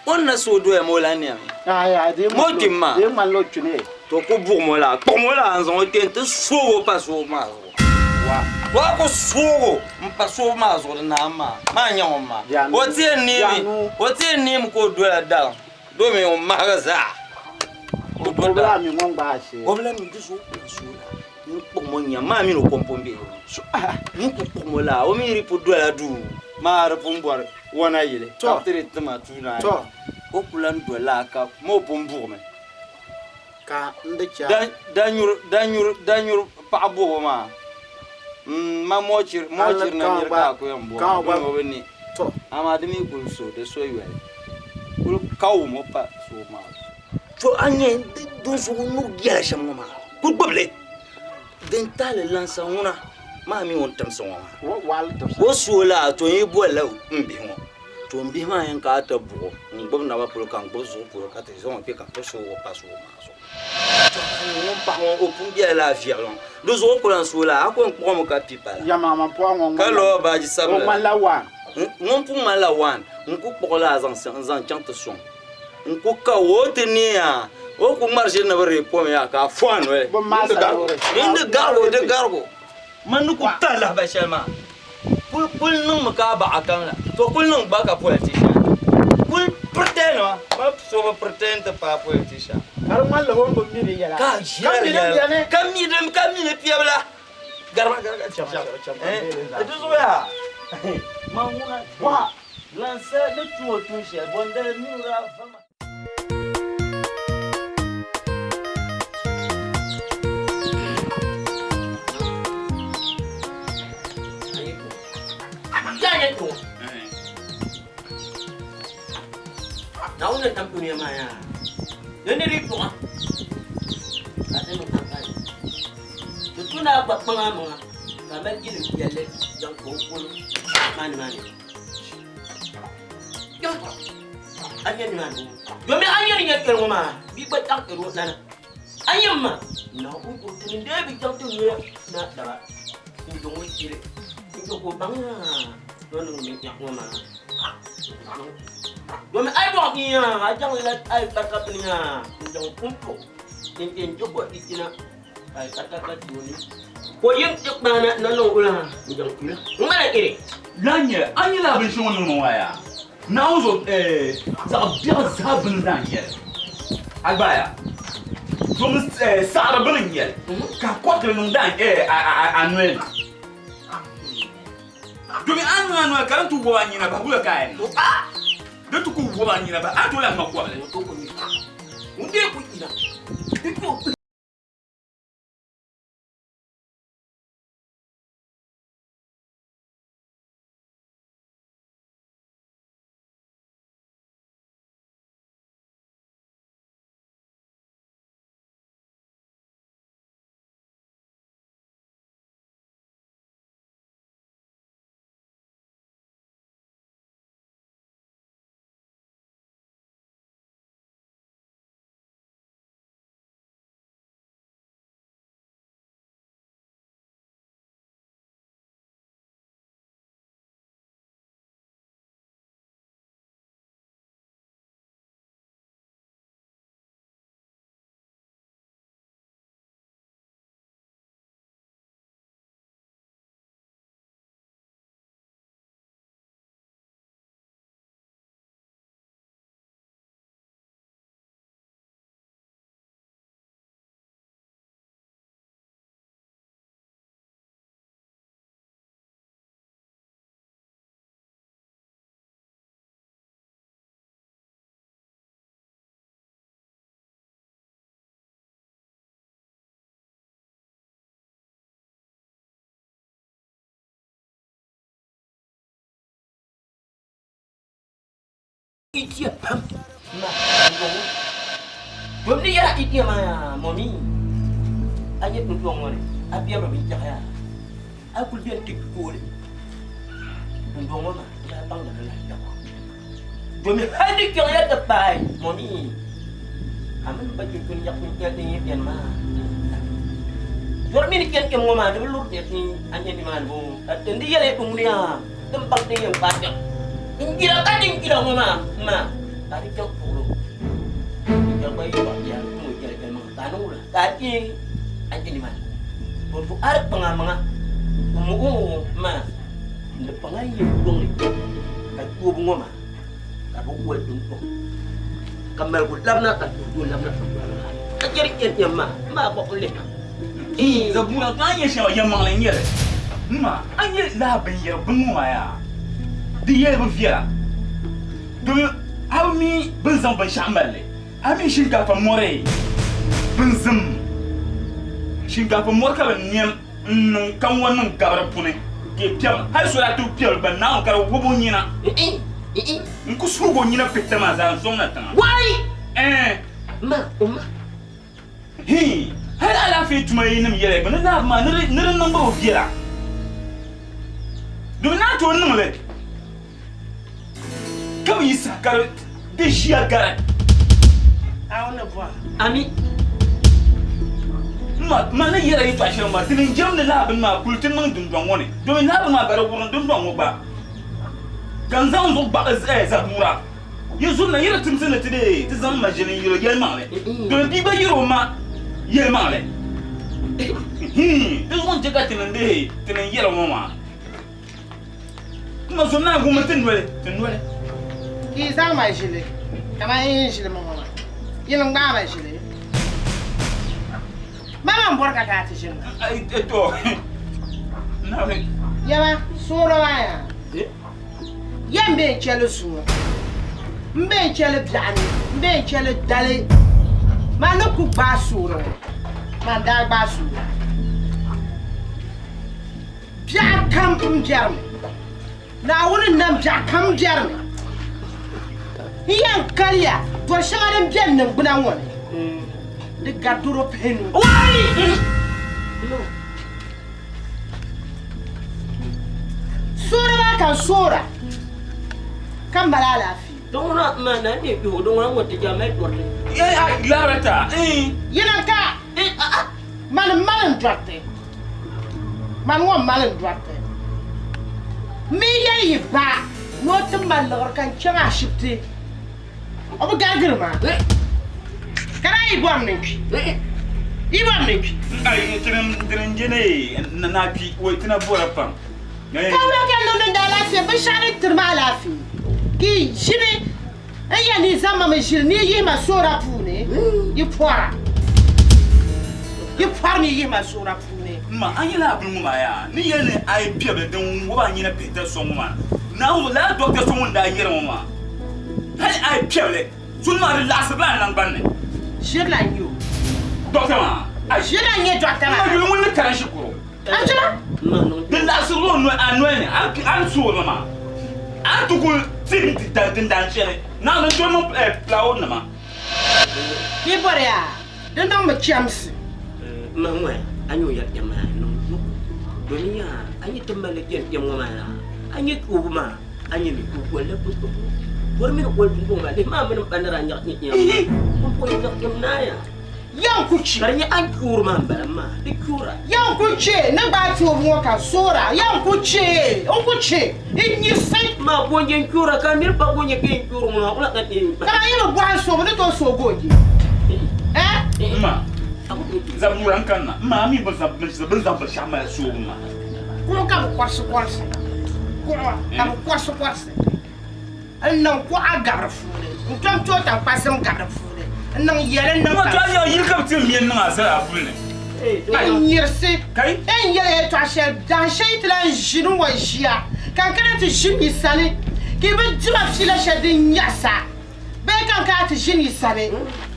Speaker 1: onna so do e molania
Speaker 10: ya de
Speaker 1: motima
Speaker 10: de man lo tune
Speaker 1: to ko bu mola anzo tente so pa so ma wa ko so mpa so ma zo na ma nyoma o tie ni ko do da do me o ma ga za
Speaker 10: o bla mi ngong ba she
Speaker 1: o bla mi diso ni pomo nya ma mi no kompombe ni pomo la o mi ri po do la du ma ra pombor wona yele to tere tama tuna
Speaker 10: to
Speaker 1: o kulan do la ka mo pombo me
Speaker 10: ka nde cha
Speaker 1: danyur pa bo ma ma mochir na mir ka ko yambo ka ba woni
Speaker 10: to
Speaker 1: amadimi kul so de so yele kul kaw mo pa so ma to anye do so no gela sham ma kul boble den tale lansa wona ma mi won tam so ma
Speaker 10: wal tam
Speaker 1: wo so la to yi bola mbi ho to mbi ma yan ka ta bu ngbo na ba pul kan bo so pul ka te so on pe ka to so wo pa so ma so on pa on opun bien la violon do so ko lan so la akon ko mo ka pipa
Speaker 10: ya mama po ngon
Speaker 1: ka lo ba ji sabla
Speaker 10: o malawan
Speaker 1: ngon pu malawan nko ko la zan chante son nko ka wote ni ya o ko marché na bare po ya ka fon we inde gargo man ko tala ba shema kul nung maka ba akan la to kul nung ba ka politician kul
Speaker 4: pretend wa ma so pretend pa poetisha
Speaker 2: Har man la hon bo mi yala.
Speaker 4: Ka yala kam mi piabla garba cham tu so ya manguna wa lancer de tuo touche bonde mura fama
Speaker 2: Jangan tu. Tahu nak tampil ni mana? Ini ribu ah. Ada nak itu nak buat pengamal. Kami gini biarlah yang kumpul mana. Ya, ayah ni mana? Kami ayah ni yang kerumah. Bibat tak kerut nana. Ayah mah. Nak ukur tu dia bincang tu dia nak dah. Ujung ujung itu kau bangga. Nung minyak mo ma. Dumi ay mo niya, ajang ilat ay kakap niya. Yung kumpo. Tintin joko itina ay kakakat yun. Ko yung juk na nalong ulang. Yung kila. Ngana kiri.
Speaker 6: Lanya, anya la bin shon no waya. Nauzo za biya zabin lanya. Albaya. Zum sara bin yel. Ka kwatro nung dan anuel. Domi anu kan tu wa nyina ba bula kaen de tu ku wa nyina ba ato la makwa le to ko ni unde ku ina diko itia pam. Belum dia itia mana, mami. Ayat nutuang mana? Abi apa bincang ya? Aku lihat tikul. Nutuang mana? Ya bang dah lah. Belum ada yang ya tepai, mami. Aman baju kunyak ni pian mah. Jual ni kian kian mama, dulu dia ni hanya di mana bu. Tendi ya le tunggunya, tempat dia yang panjang. Ingkira kan ingkira mama, ma. Tadi jauh puluh. Jauh bayi bagian tu jadi memang tanu lah. Tadi aja di mana? Untuk ada pengamanga, ma. Untuk pengayi buang ni. Aku bunga ma. Aku buat tumpuk. Kamel bulam nak tak bulam nak. Keciri kian ma, ma boleh. Zabura tanya siapa yang mengalami ni? Ma, anya dah bayar bunga ya. Dia berfiara. Dulu, kami benzam bersama le. Kami singkat pemore, benzam. Singkat pemore kalau ni kawan nung kabar punya. Kepiam, hari surat tu pial benau kalau wubunyinak. Engkau suruh nyina peta mazal sona tang.
Speaker 2: Why? Ma.
Speaker 6: Hi, hari ala fit mai nim yele, benda nak ma nere nombor berfiara. Dulu nak tuan nung le. Kau isa kalau desia garat.
Speaker 2: Awak buat. Ami.
Speaker 6: Mana ia lagi pasal mak. Tinin jam ni lah ben mak kultin mang dundang wani. Demi lah ben mak baru kurang dundang wabah. Ganzang untuk bakas zabura. Yesus na ira timsin na tide. Tizam majeni ira yel male. Demi biba ira mak yel male. Tizam jaga tinin deh. Tinin yel mama. Masuk na gumatin wale. Tin wale.
Speaker 5: Izang majele. Kama yin shi mama. Yin ngaba shi. Mama mborka ka ta shi.
Speaker 12: Ai to. Na me.
Speaker 5: Yaba sura waya. Yambe chelo suwa. Mbe chelo blani, mbe chelo dale. Mano ku basura. Manda basura. Bia kam jarme. Na woni nam bia kam jarme. Hiyan kaliya to shagaran biyan nan gunan wani. De gaduro penu. Wai! Sura kan sura. Kan balala fi.
Speaker 6: Don't not man, I need you. Don't want to jam it.
Speaker 12: Yeah, Larata.
Speaker 5: Yana ka. Man dropped. Man one man dropped. Me ye ba. No to man lor kan changa shipti. Obu gargir ma. Kana ibon ninki. Ibon ninki.
Speaker 12: Ai tirin jene na pi wo tina bora pam.
Speaker 5: Kawla kan non da lafiya ba shari turma lafi. Ki shine aya ni zama mai shirni yi ma sora pune. Yi fora. Yi farni yi ma sora pune.
Speaker 12: Ma anyela abun ma ya. Ni yene ai pia be den wo ba nyina pete so ma. Na wo la doctor so wonda yere mo ma. Hai ai pia le. Sunma ri last ban nan ban ne.
Speaker 5: Shirla nyo.
Speaker 12: Doctor ma.
Speaker 5: Ai shirla nye doctor ma.
Speaker 12: Ma yo mo le kan shikuro.
Speaker 5: Ajira.
Speaker 12: The last one no anwen an so ma. An to go tin dan chere. Na no to no plawo na ma.
Speaker 5: Ki bore ya. Den don ma chams.
Speaker 6: Mama, anyo ya ma no. Dunia, anyi tembale jen jem ngoma ya. Anyi kuma, anyi ni ku le ku. Bor mi ko bu ma de ma men bandara nyak ni ya. Ko nyak jem na ya.
Speaker 5: Yan kuchi.
Speaker 6: Karnya an kurma ma, di kura.
Speaker 5: Yan kuchi, na ba ti omo ka sora. Yan kuchi, on kuchi. Inyi sai
Speaker 6: ma bonje kura ka mir ba bonje ke kura mo na kan ni.
Speaker 5: Ka yelo bwan so ne to so goji.
Speaker 12: Ma. Zabura kan na. Ma mi ba zabur shama so ma.
Speaker 5: Ko ka kwarsu. Ko ka kwarsu. Annan ko agabar fure. Ntom to tan pasam gabar fure. Nan yere nan
Speaker 12: ka. Ma to ya yir ka tin miyen nan asara afune.
Speaker 5: Ai yirse. Kai? En yere to ashe dan shay tlan jinu wa jia. Kan kana ti jini sale. Ki be dima fila shadin yasa. Be kan ka ti jini sale.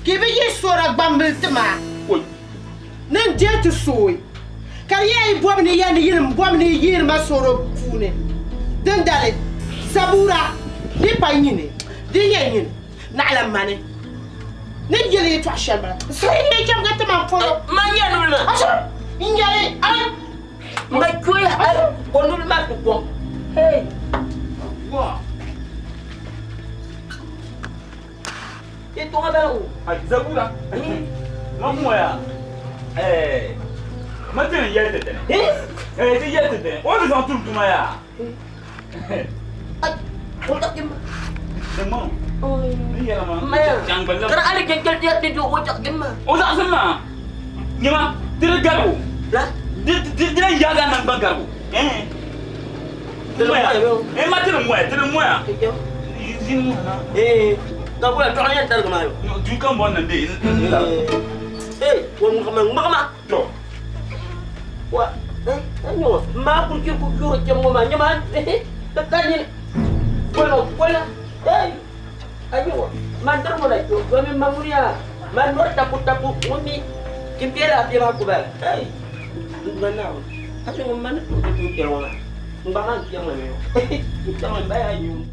Speaker 5: Ki be yisora gbambel tima. Nan je ti soy. Kan ye bobni yani yirim bobni yirma soro fune. Den dale. Sabura. Di pa nyine. Di ye nyine. Na ala mane. Ni yele to ashaba. Sai ne jam gata man folo.
Speaker 6: Man ya no na.
Speaker 5: Asha. Ingale ay.
Speaker 6: Ma kuya ay. Konul ma ko. Hey.
Speaker 12: Wa.
Speaker 6: Itu ngabalo.
Speaker 12: Ai Zabura. Mamoya. Maintenant yete tene. Di yete tene. O bi san tur tuma ya.
Speaker 6: Utak kim.
Speaker 12: Demon. Iya ma.
Speaker 6: Jangan benar. Karena ada jengkel dia di dua utak kim.
Speaker 12: Utak sama. Nyama, tidak garu.
Speaker 6: Lah,
Speaker 12: dia jaga nang bagaru. Mati le moya, tidak moya. Izin mana?
Speaker 6: Kau boleh tanya ntar kemana?
Speaker 12: Juga mau nanti.
Speaker 6: Kamu kemana? Kemana?
Speaker 12: Tuh.
Speaker 6: Wah, anyo, ma kuki jam ngoma nyaman. Tanya. Bola. Ayo, mantar mo na ito. Kami mamuria. Manor takut umi. Kimpiera pira ko ba? Ay. Ganaw. Kasi mo man ito kimpiera wala. Bangan yang mana? Jangan bayar you.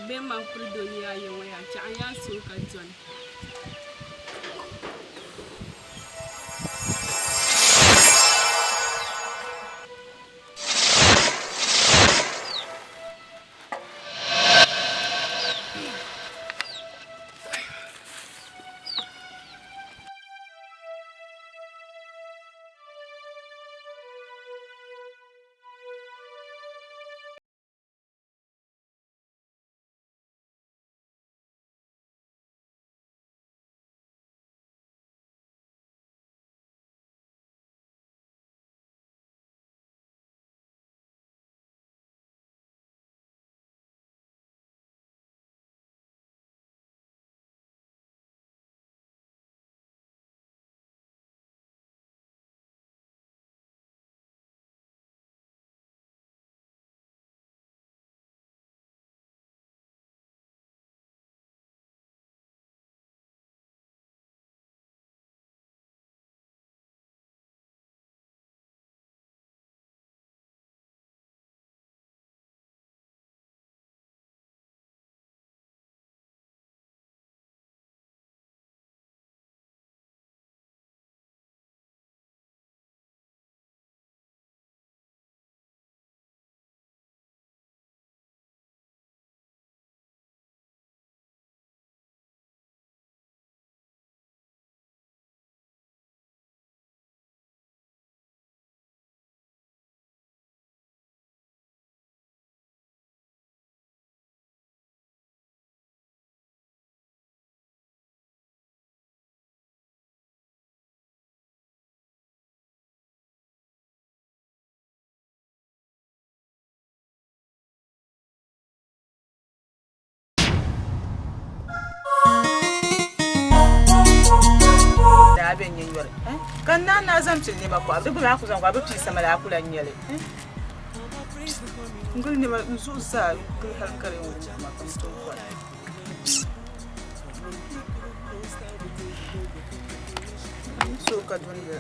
Speaker 15: Bema kudo ya yo ya cha ya so ka jon.
Speaker 5: na ben yin yore kan na na zam til ne ma ko abdu ba ku zan ko abdu sama la kula nyele ngul ne ma nsu sa ko hal kare wo ma kan to ko so ka don ya